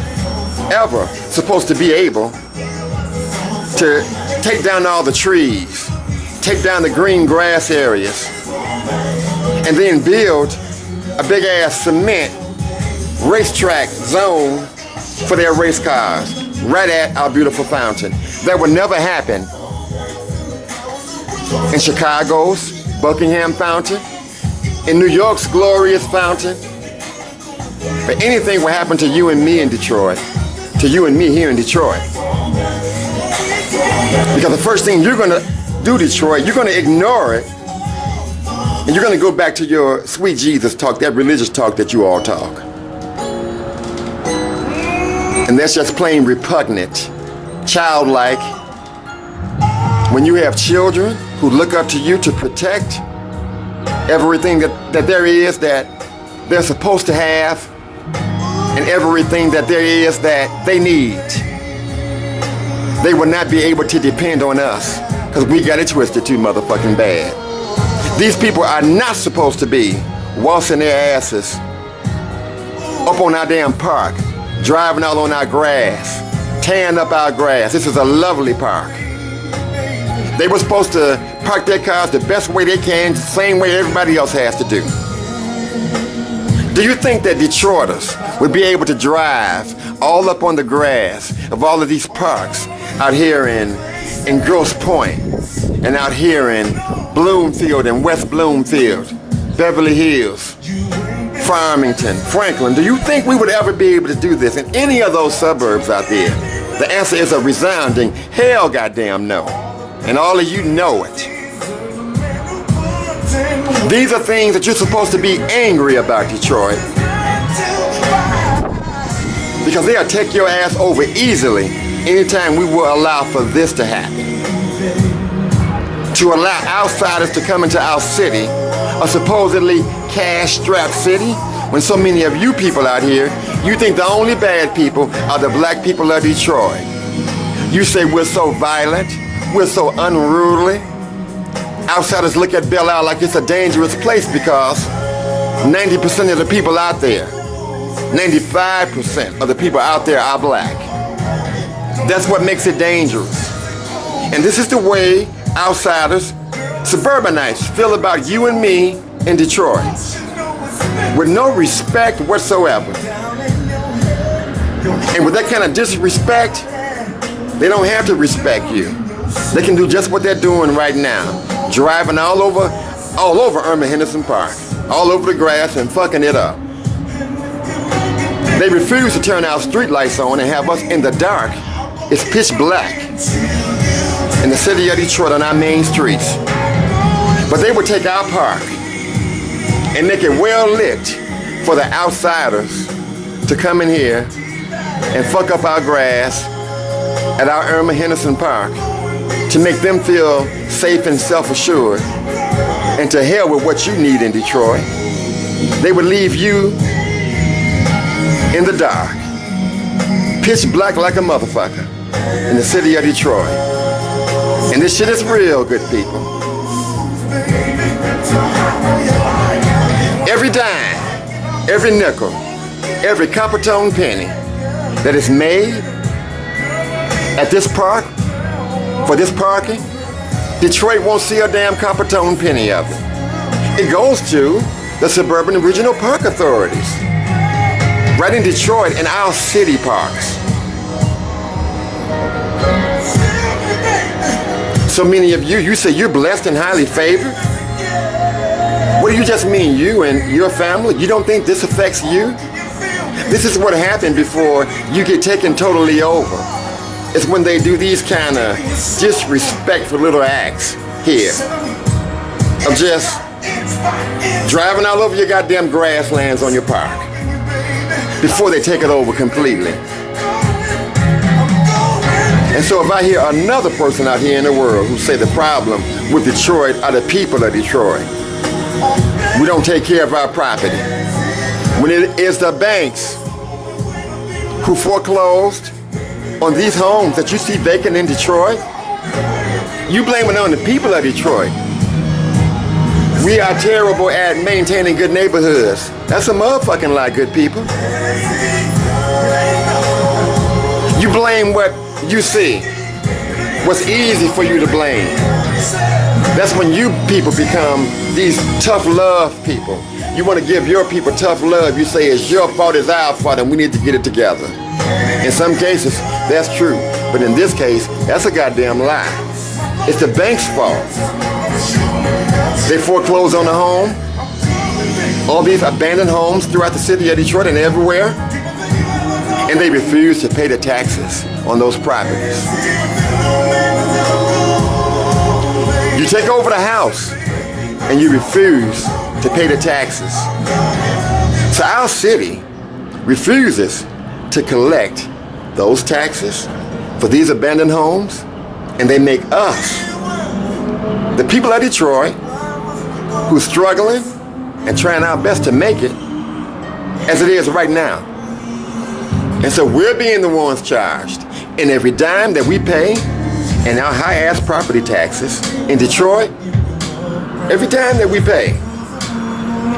ever supposed to be able to take down all the trees, take down the green grass areas, and then build a big ass cement racetrack zone for their race cars right at our beautiful fountain. That would never happen in Chicago's Buckingham Fountain, in New York's glorious fountain. But anything will happen to you and me in Detroit, to you and me here in Detroit. Because the first thing you're gonna do, Detroit, you're gonna ignore it, and you're gonna go back to your sweet Jesus talk, that religious talk that you all talk. And that's just plain repugnant, childlike. When you have children who look up to you to protect everything that there is that they're supposed to have, and everything that there is that they need, they will not be able to depend on us, because we got it twisted too motherfucking bad. These people are not supposed to be waltzing their asses up on our damn park, driving all on our grass, tearing up our grass. This is a lovely park. They were supposed to park their cars the best way they can, the same way everybody else has to do. Do you think that Detroiters would be able to drive all up on the grass of all of these parks out here in Grosse Pointe and out here in Bloomfield and West Bloomfield, Beverly Hills, Farmington, Franklin? Do you think we would ever be able to do this in any of those suburbs out there? The answer is a resounding hell goddamn no. And all of you know it. These are things that you're supposed to be angry about, Detroit. Because they'll take your ass over easily anytime we will allow for this to happen. To allow outsiders to come into our city, a supposedly cash-strapped city, when so many of you people out here, you think the only bad people are the black people of Detroit. You say we're so violent, we're so unruly. Outsiders look at Belle Isle like it's a dangerous place because 90% of the people out there, 95% of the people out there are black. That's what makes it dangerous. And this is the way outsiders, suburbanites, feel about you and me in Detroit. With no respect whatsoever. And with that kind of disrespect, they don't have to respect you. They can do just what they're doing right now. Driving all over Irma Henderson Park, all over the grass and fucking it up. They refuse to turn our street lights on and have us in the dark. It's pitch black in the city of Detroit on our main streets. But they would take our park and make it well lit for the outsiders to come in here and fuck up our grass at our Irma Henderson Park to make them feel safe and self-assured. And to hell with what you need in Detroit. They would leave you in the dark, pitch black like a motherfucker in the city of Detroit. And this shit is real, good people. Every dime, every nickel, every copper tone penny that is made at this park, for this parking, Detroit won't see a damn copper tone penny of it. It goes to the Suburban Regional Park Authorities, right in Detroit in our city parks. So many of you say you're blessed and highly favored? What do you just mean, you and your family? You don't think this affects you? This is what happened before you get taken totally over. It's when they do these kind of disrespectful little acts here of just driving all over your goddamn grasslands on your park before they take it over completely. And so if I hear another person out here in the world who say the problem with Detroit are the people of Detroit, we don't take care of our property. When it is the banks who foreclosed on these homes that you see vacant in Detroit, you blame it on the people of Detroit. We are terrible at maintaining good neighborhoods. That's a motherfucking lie, good people. You blame what you see. What's easy for you to blame. That's when you people become these tough love people. You want to give your people tough love. You say it's your fault, it's our fault, and we need to get it together. In some cases, that's true. But in this case, that's a goddamn lie. It's the bank's fault. They foreclosed on the home. All these abandoned homes throughout the city of Detroit and everywhere. And they refuse to pay the taxes on those properties. You take over the house and you refuse to pay the taxes. So our city refuses to collect those taxes for these abandoned homes, and they make us, the people of Detroit, who's struggling and trying our best to make it, as it is right now. And so we're being the ones charged. And every dime that we pay in our high-ass property taxes in Detroit, every dime that we pay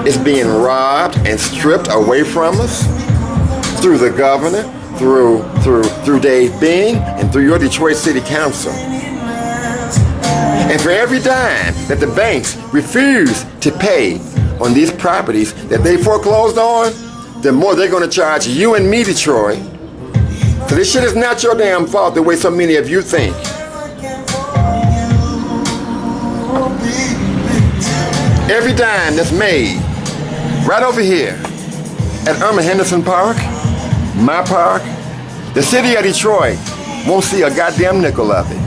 is being robbed and stripped away from us through the governor, through Dave Bing, and through your Detroit City Council. And for every dime that the banks refuse to pay on these properties that they foreclosed on, the more they're going to charge you and me, Detroit. So this shit is not your damn fault the way so many of you think. Every dime that's made right over here at Irma Henderson Park, my park, the city of Detroit won't see a goddamn nickel of it.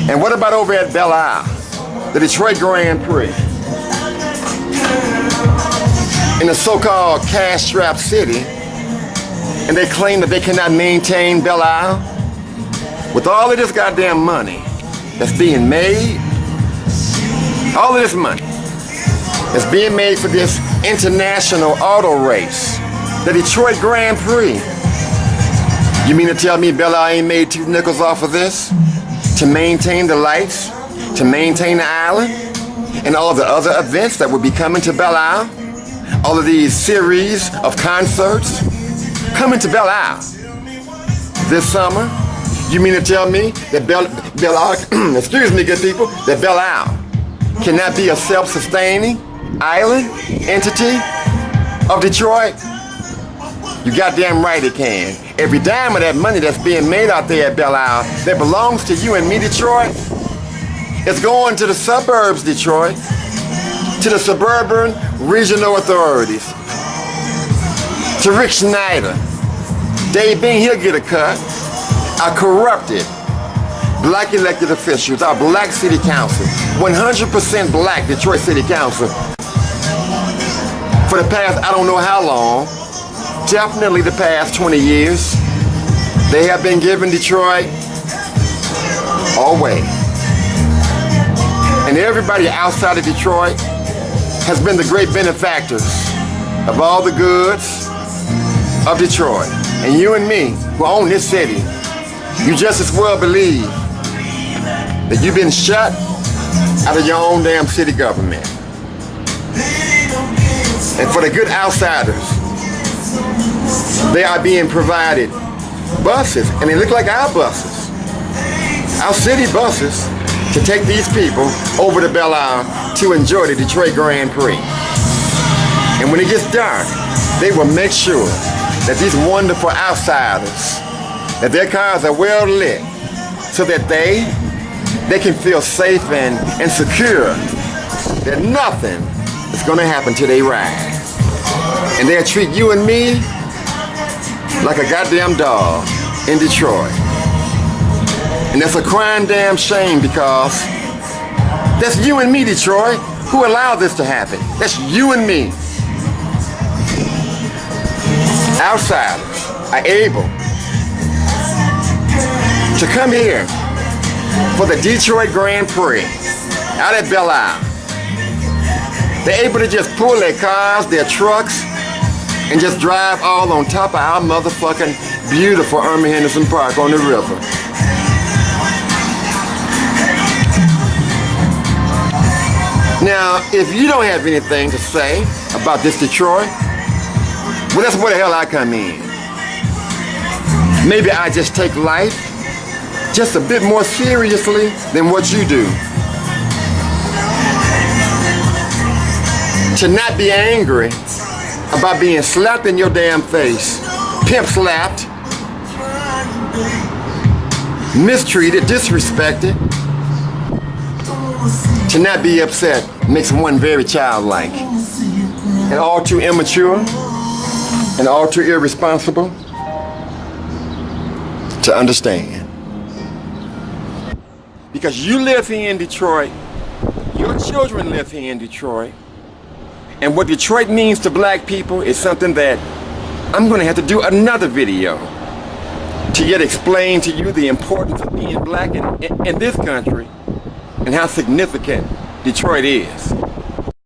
And what about over at Belle Isle, the Detroit Grand Prix? in a so-called cash-strapped city, and they claim that they cannot maintain Belle Isle with all of this goddamn money that's being made, all of this money that's being made for this international auto race, the Detroit Grand Prix. You mean to tell me Belle Isle ain't made 2 nickels off of this? To maintain the lights, to maintain the island, and all the other events that will be coming to Belle Isle? All of these series of concerts coming to Belle Isle this summer? You mean to tell me that Belle Isle, excuse me good people, that Belle Isle cannot be a self-sustaining island entity of Detroit? You goddamn right it can. Every dime of that money that's being made out there at Belle Isle that belongs to you and me, Detroit, is going to the suburbs, Detroit, to the suburban regional authorities, to Rick Schneider. Dave Bean, he'll get a cut. Our corrupted black elected officials, our black city council, 100% black Detroit City Council, for the past I don't know how long, definitely the past 20 years, they have been giving Detroit away. And everybody outside of Detroit has been the great benefactors of all the goods of Detroit. And you and me, who own this city, you just as well believe that you've been shut out of your own damn city government. And for the good outsiders, they are being provided buses, and they look like our buses, our city buses, to take these people over to Belle Isle to enjoy the Detroit Grand Prix. And when it gets dark, they will make sure that these wonderful outsiders, that their cars are well lit so that they can feel safe and secure, that nothing is going to happen till they ride. And they'll treat you and me like a goddamn dog in Detroit. And that's a crying damn shame, because that's you and me, Detroit, who allowed this to happen. That's you and me. Outsiders are able to come here for the Detroit Grand Prix out at Belle Isle. They're able to just pull their cars, their trucks, and just drive all on top of our motherfucking beautiful Irma Henderson Park on the river. Now, if you don't have anything to say about this Detroit, well, that's where the hell I come in. Maybe I just take life just a bit more seriously than what you do. To not be angry about being slapped in your damn face, pimp slapped, mistreated, disrespected. To not be upset makes one very childlike and all too immature and all too irresponsible to understand. Because you live here in Detroit, your children live here in Detroit, and what Detroit means to black people is something that I'm going to have to do another video to yet explain to you the importance of being black in this country and how significant Detroit is.